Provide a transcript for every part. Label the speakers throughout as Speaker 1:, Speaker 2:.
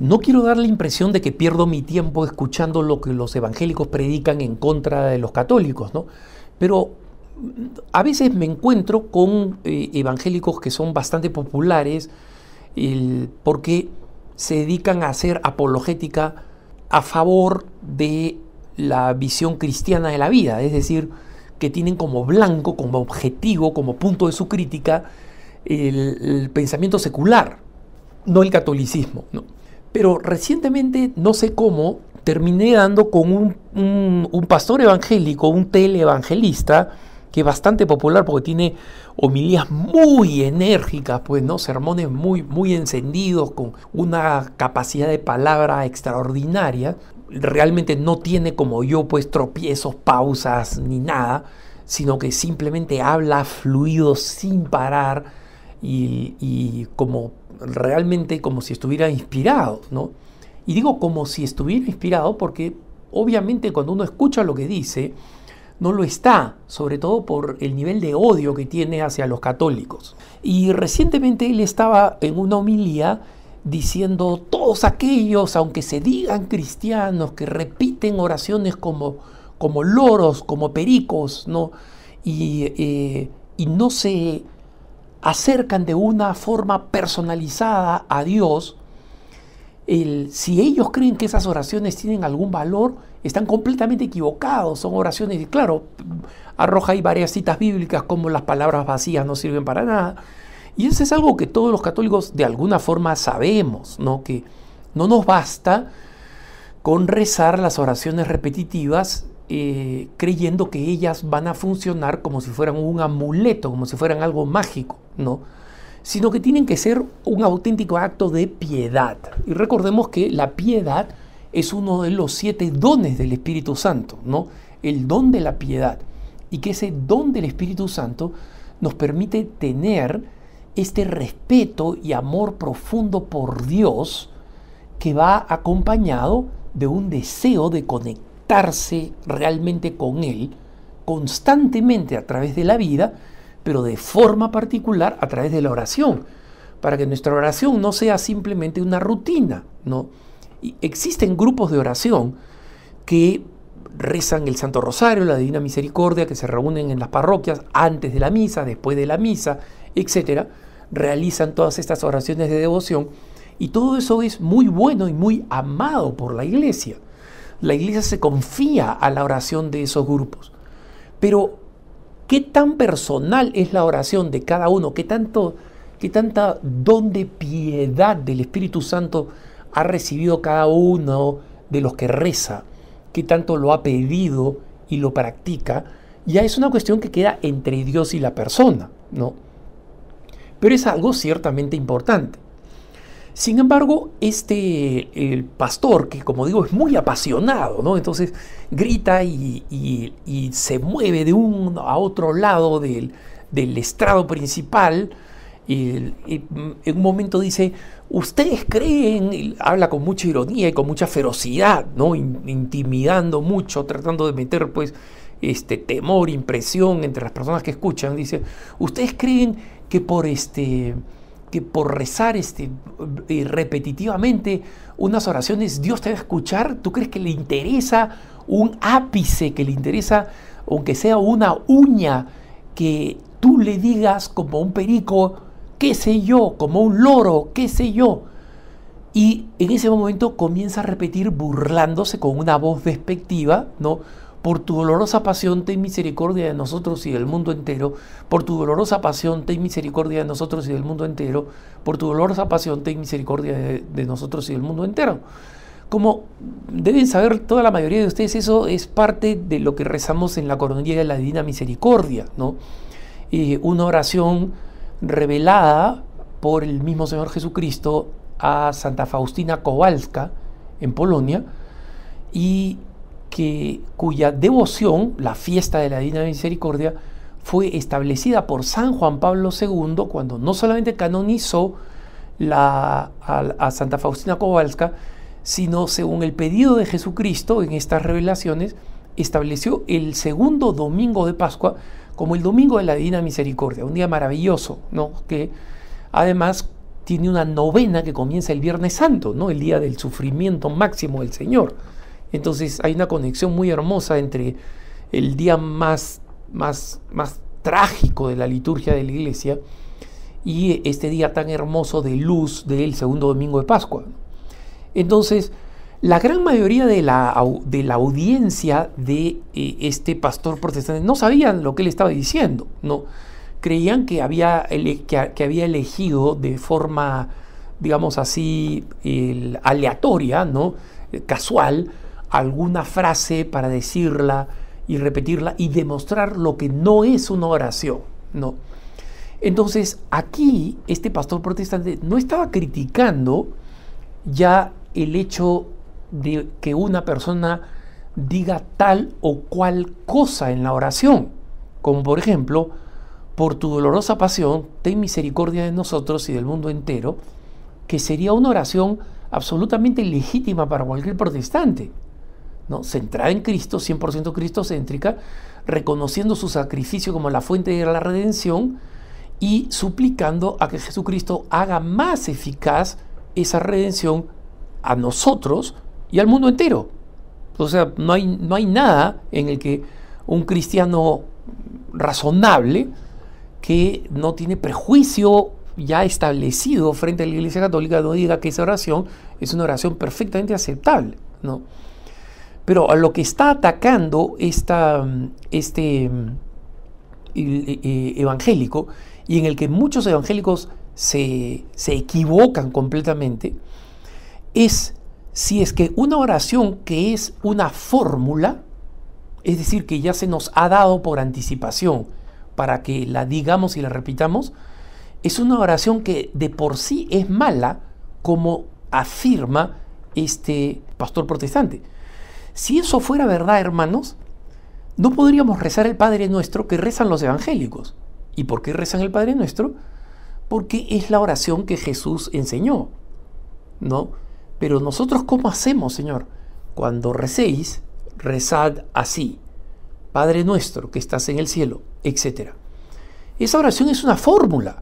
Speaker 1: no quiero dar la impresión de que pierdo mi tiempo escuchando lo que los evangélicos predican en contra de los católicos, ¿no? Pero a veces me encuentro con evangélicos que son bastante populares porque se dedican a hacer apologética a favor de la visión cristiana de la vida, es decir, que tienen como blanco, como objetivo, como punto de su crítica el pensamiento secular, no el catolicismo, ¿no? Pero recientemente, no sé cómo, terminé dando con un pastor evangélico, un teleevangelista, que es bastante popular porque tiene homilías muy enérgicas, pues, ¿no? Sermones muy encendidos, con una capacidad de palabra extraordinaria. Realmente no tiene como yo, pues, tropiezos, pausas, ni nada, sino que simplemente habla fluido sin parar y como realmente como si estuviera inspirado, ¿no? Y digo como si estuviera inspirado porque obviamente cuando uno escucha lo que dice, no lo está, sobre todo por el nivel de odio que tiene hacia los católicos. Y recientemente él estaba en una homilía diciendo todos aquellos, aunque se digan cristianos, que repiten oraciones como loros, como pericos, ¿no? Y no se acercan de una forma personalizada a Dios, si ellos creen que esas oraciones tienen algún valor, están completamente equivocados. Son oraciones, claro, arroja ahí varias citas bíblicas como las palabras vacías no sirven para nada. Y eso es algo que todos los católicos de alguna forma sabemos, ¿no? Que no nos basta con rezar las oraciones repetitivas creyendo que ellas van a funcionar como si fueran un amuleto, como si fueran algo mágico, ¿no? Sino que tienen que ser un auténtico acto de piedad. Y recordemos que la piedad es uno de los 7 dones del Espíritu Santo, ¿no? El don de la piedad. Y que ese don del Espíritu Santo nos permite tener este respeto y amor profundo por Dios que va acompañado de un deseo de conectarse realmente con Él constantemente a través de la vida, pero de forma particular a través de la oración, para que nuestra oración no sea simplemente una rutina, ¿no? Y existen grupos de oración que rezan el Santo Rosario, la Divina Misericordia, que se reúnen en las parroquias antes de la misa, después de la misa, etcétera, realizan todas estas oraciones de devoción y todo eso es muy bueno y muy amado por la Iglesia. La Iglesia se confía a la oración de esos grupos, pero ¿qué tan personal es la oración de cada uno? ¿Qué tanta don de piedad del Espíritu Santo ha recibido cada uno de los que reza? ¿Qué tanto lo ha pedido y lo practica? Ya es una cuestión que queda entre Dios y la persona, ¿no? Pero es algo ciertamente importante. Sin embargo, el pastor, que como digo es muy apasionado, ¿no? Entonces grita y se mueve de un a otro lado del estrado principal, y en un momento dice, ¿ustedes creen? Y habla con mucha ironía y con mucha ferocidad, ¿no? Intimidando mucho, tratando de meter pues temor, impresión entre las personas que escuchan. Dice, ¿ustedes creen que por rezar repetitivamente unas oraciones Dios te va a escuchar? ¿Tú crees que le interesa un ápice, que le interesa, aunque sea una uña, que tú le digas como un perico, qué sé yo, como un loro, qué sé yo? Y en ese momento comienza a repetir burlándose con una voz despectiva, ¿no? Por tu dolorosa pasión, ten misericordia de nosotros y del mundo entero. Por tu dolorosa pasión, ten misericordia de nosotros y del mundo entero. Por tu dolorosa pasión, ten misericordia de nosotros y del mundo entero. Como deben saber toda la mayoría de ustedes, eso es parte de lo que rezamos en la coronilla de la Divina Misericordia, ¿no? Una oración revelada por el mismo Señor Jesucristo a Santa Faustina Kowalska en Polonia, y cuya devoción, la fiesta de la Divina Misericordia, fue establecida por San Juan Pablo II cuando no solamente canonizó a Santa Faustina Kowalska, sino según el pedido de Jesucristo en estas revelaciones, estableció el segundo domingo de Pascua como el domingo de la Divina Misericordia, un día maravilloso, ¿no? Que además tiene una novena que comienza el Viernes Santo, ¿no? El día del sufrimiento máximo del Señor. Entonces hay una conexión muy hermosa entre el día más trágico de la liturgia de la Iglesia y este día tan hermoso de luz del segundo domingo de Pascua. Entonces, la gran mayoría de la audiencia de este pastor protestante no sabían lo que él estaba diciendo, ¿no? Creían que había elegido de forma, digamos así, aleatoria, ¿no? Casual, alguna frase para decirla y repetirla y demostrar lo que no es una oración, ¿no? Entonces, aquí este pastor protestante no estaba criticando ya el hecho de que una persona diga tal o cual cosa en la oración, como por ejemplo, por tu dolorosa pasión, ten misericordia de nosotros y del mundo entero, que sería una oración absolutamente legítima para cualquier protestante, ¿no? Centrada en Cristo, 100% cristocéntrica, reconociendo su sacrificio como la fuente de la redención y suplicando a que Jesucristo haga más eficaz esa redención a nosotros y al mundo entero. O sea, no hay nada en el que un cristiano razonable, que no tiene prejuicio ya establecido frente a la Iglesia Católica, no diga que esa oración es una oración perfectamente aceptable, ¿no? Pero a lo que está atacando este evangélico, y en el que muchos evangélicos se equivocan completamente, es si es que una oración que es una fórmula, es decir, que ya se nos ha dado por anticipación para que la digamos y la repitamos, es una oración que de por sí es mala, como afirma este pastor protestante. Si eso fuera verdad, hermanos, no podríamos rezar el Padre Nuestro que rezan los evangélicos. ¿Y por qué rezan el Padre Nuestro? Porque es la oración que Jesús enseñó, ¿no? Pero nosotros, ¿cómo hacemos, Señor? Cuando recéis, rezad así: Padre Nuestro que estás en el cielo, etc. Esa oración es una fórmula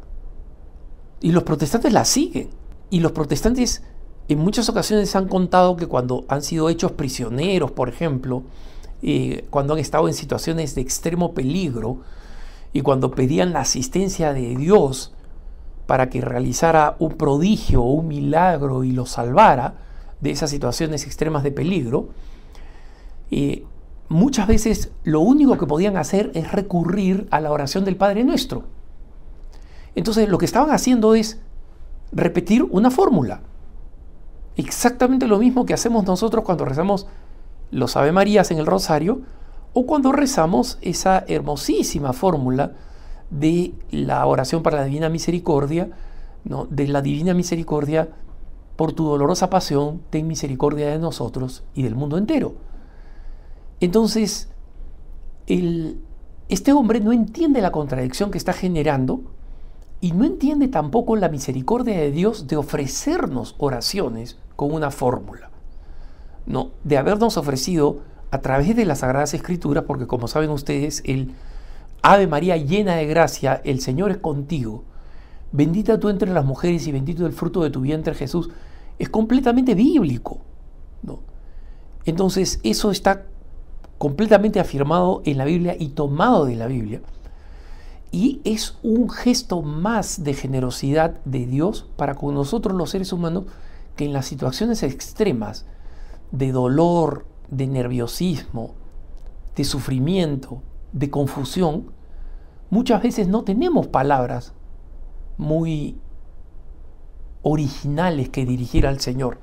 Speaker 1: y los protestantes la siguen. Y los protestantes en muchas ocasiones han contado que cuando han sido hechos prisioneros, por ejemplo, cuando han estado en situaciones de extremo peligro y cuando pedían la asistencia de Dios para que realizara un prodigio o un milagro y los salvara de esas situaciones extremas de peligro, muchas veces lo único que podían hacer es recurrir a la oración del Padre Nuestro. Entonces lo que estaban haciendo es repetir una fórmula. Exactamente lo mismo que hacemos nosotros cuando rezamos los Ave Marías en el Rosario o cuando rezamos esa hermosísima fórmula de la oración para la Divina Misericordia, ¿no? De la Divina Misericordia, por tu dolorosa pasión, ten misericordia de nosotros y del mundo entero. Entonces, este hombre no entiende la contradicción que está generando y no entiende tampoco la misericordia de Dios de ofrecernos oraciones con una fórmula, no, de habernos ofrecido a través de las Sagradas Escrituras, porque como saben ustedes, el Ave María llena de gracia, el Señor es contigo, bendita tú entre las mujeres y bendito el fruto de tu vientre Jesús, es completamente bíblico, ¿no? Entonces eso está completamente afirmado en la Biblia y tomado de la Biblia, y es un gesto más de generosidad de Dios para con nosotros los seres humanos, que en las situaciones extremas de dolor, de nerviosismo, de sufrimiento, de confusión, muchas veces no tenemos palabras muy originales que dirigir al Señor,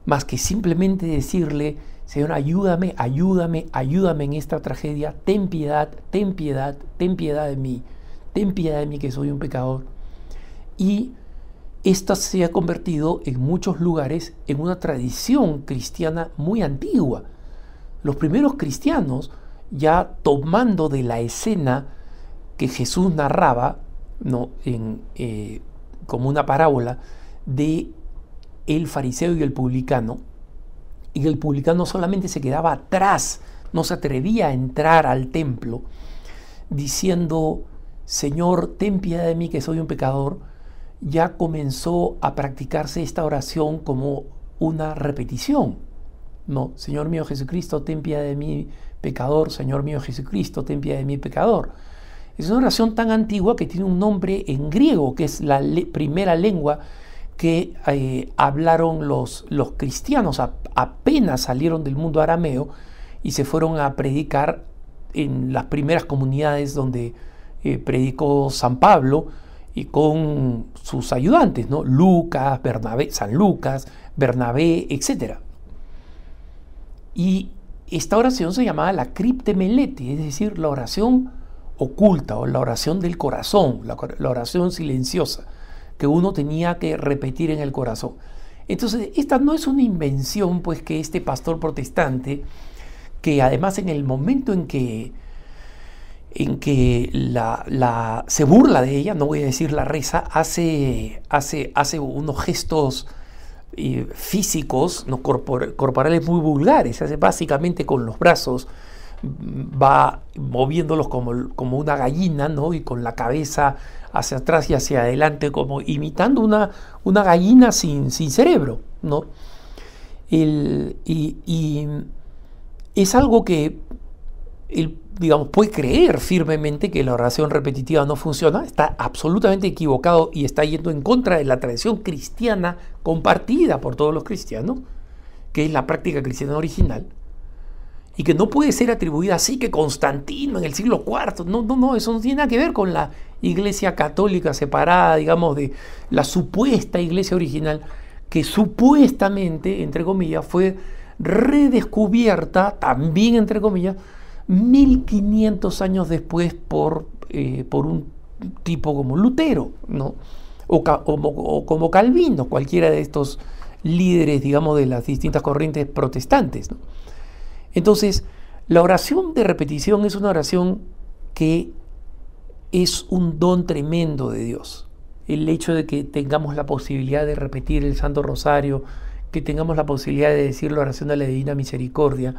Speaker 1: más que simplemente decirle: Señor, ayúdame, ayúdame, ayúdame en esta tragedia, ten piedad, ten piedad, ten piedad de mí que soy un pecador. Y esta se ha convertido en muchos lugares en una tradición cristiana muy antigua. Los primeros cristianos, ya tomando de la escena que Jesús narraba, ¿no? Como una parábola de el fariseo y el publicano solamente se quedaba atrás, no se atrevía a entrar al templo, diciendo: Señor, ten piedad de mí que soy un pecador. ya comenzó a practicarse esta oración como una repetición, ¿no? Señor mío Jesucristo, ten piedad de mí, pecador. Señor mío Jesucristo, ten piedad de mí, pecador. Es una oración tan antigua que tiene un nombre en griego, que es la primera lengua que hablaron los cristianos. Apenas salieron del mundo arameo y se fueron a predicar en las primeras comunidades donde predicó San Pablo y con sus ayudantes, ¿no? Lucas, Bernabé, San Lucas, Bernabé, etc. Y esta oración se llamaba la Crypte Meleti, es decir, la oración oculta o la oración del corazón, la oración silenciosa que uno tenía que repetir en el corazón. Entonces, esta no es una invención, pues, que este pastor protestante, que además en el momento en que se burla de ella, no voy a decir la reza, hace unos gestos físicos, ¿no? corporales muy vulgares, hace básicamente con los brazos, va moviéndolos como una gallina, ¿no? Y con la cabeza hacia atrás y hacia adelante, como imitando una gallina sin cerebro, ¿no? Y es algo que él, digamos, puede creer firmemente que la oración repetitiva no funciona. Está absolutamente equivocado y está yendo en contra de la tradición cristiana compartida por todos los cristianos, que es la práctica cristiana original, y que no puede ser atribuida así que Constantino en el siglo IV. No, eso no tiene nada que ver con la iglesia católica separada, digamos, de la supuesta iglesia original, que supuestamente, entre comillas, fue redescubierta, también entre comillas, 1500 años después por un tipo como Lutero, ¿no? O como Calvino, cualquiera de estos líderes, digamos, de las distintas corrientes protestantes, ¿no? Entonces, la oración de repetición es una oración que es un don tremendo de Dios. El hecho de que tengamos la posibilidad de repetir el Santo Rosario, que tengamos la posibilidad de decir la oración de la Divina Misericordia,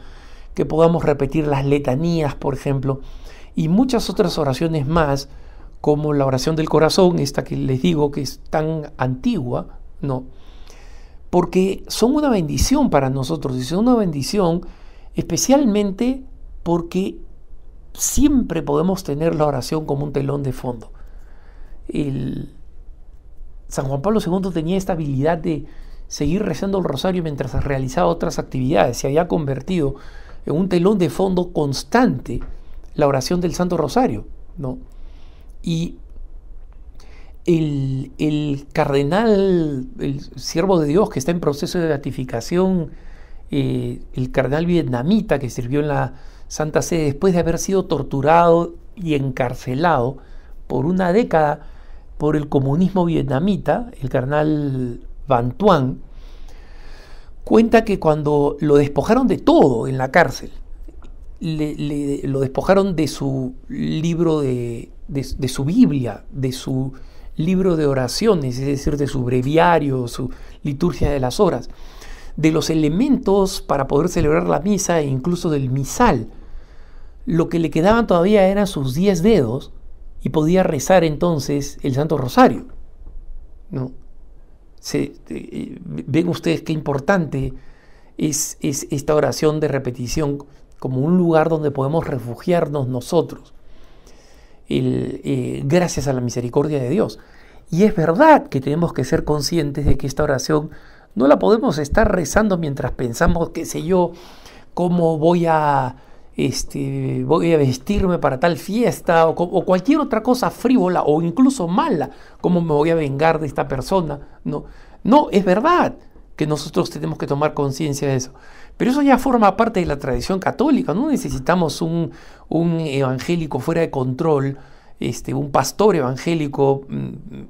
Speaker 1: que podamos repetir las letanías, por ejemplo, y muchas otras oraciones más, como la oración del corazón, esta que les digo que es tan antigua, ¿no? Porque son una bendición para nosotros, y son una bendición especialmente porque siempre podemos tener la oración como un telón de fondo. San Juan Pablo II tenía esta habilidad de seguir rezando el rosario mientras realizaba otras actividades. Se había convertido en un telón de fondo constante la oración del Santo Rosario, ¿no? Y el cardenal, el siervo de Dios que está en proceso de beatificación, el cardenal vietnamita que sirvió en la Santa Sede después de haber sido torturado y encarcelado por una década por el comunismo vietnamita, el cardenal Van Thuan, cuenta que cuando lo despojaron de todo en la cárcel, lo despojaron de su libro de su Biblia, de su libro de oraciones, es decir, de su breviario, su liturgia de las horas, de los elementos para poder celebrar la misa e incluso del misal. Lo que le quedaban todavía eran sus 10 dedos y podía rezar entonces el Santo Rosario, ¿no? Ven ustedes qué importante es esta oración de repetición como un lugar donde podemos refugiarnos nosotros, gracias a la misericordia de Dios. Y es verdad que tenemos que ser conscientes de que esta oración no la podemos estar rezando mientras pensamos, qué sé yo, cómo voy a vestirme para tal fiesta o cualquier otra cosa frívola o incluso mala, cómo me voy a vengar de esta persona. No, es verdad que nosotros tenemos que tomar conciencia de eso, pero eso ya forma parte de la tradición católica. No necesitamos un evangélico fuera de control, un pastor evangélico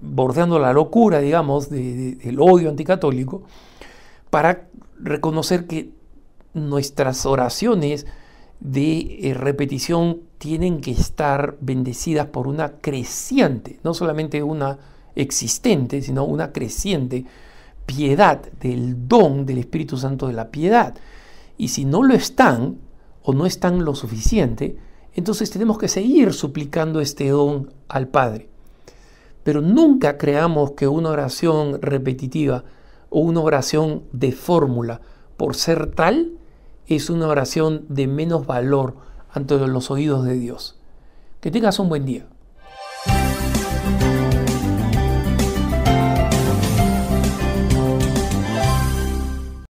Speaker 1: bordeando la locura, digamos, del odio anticatólico, para reconocer que nuestras oraciones de repetición tienen que estar bendecidas por una creciente, no solamente una existente, sino una creciente piedad, del don del Espíritu Santo de la piedad. Y si no lo están, o no están lo suficiente, entonces tenemos que seguir suplicando este don al Padre. pero nunca creamos que una oración repetitiva o una oración de fórmula, por ser tal, es una oración de menos valor ante los oídos de Dios. Que tengas un buen día.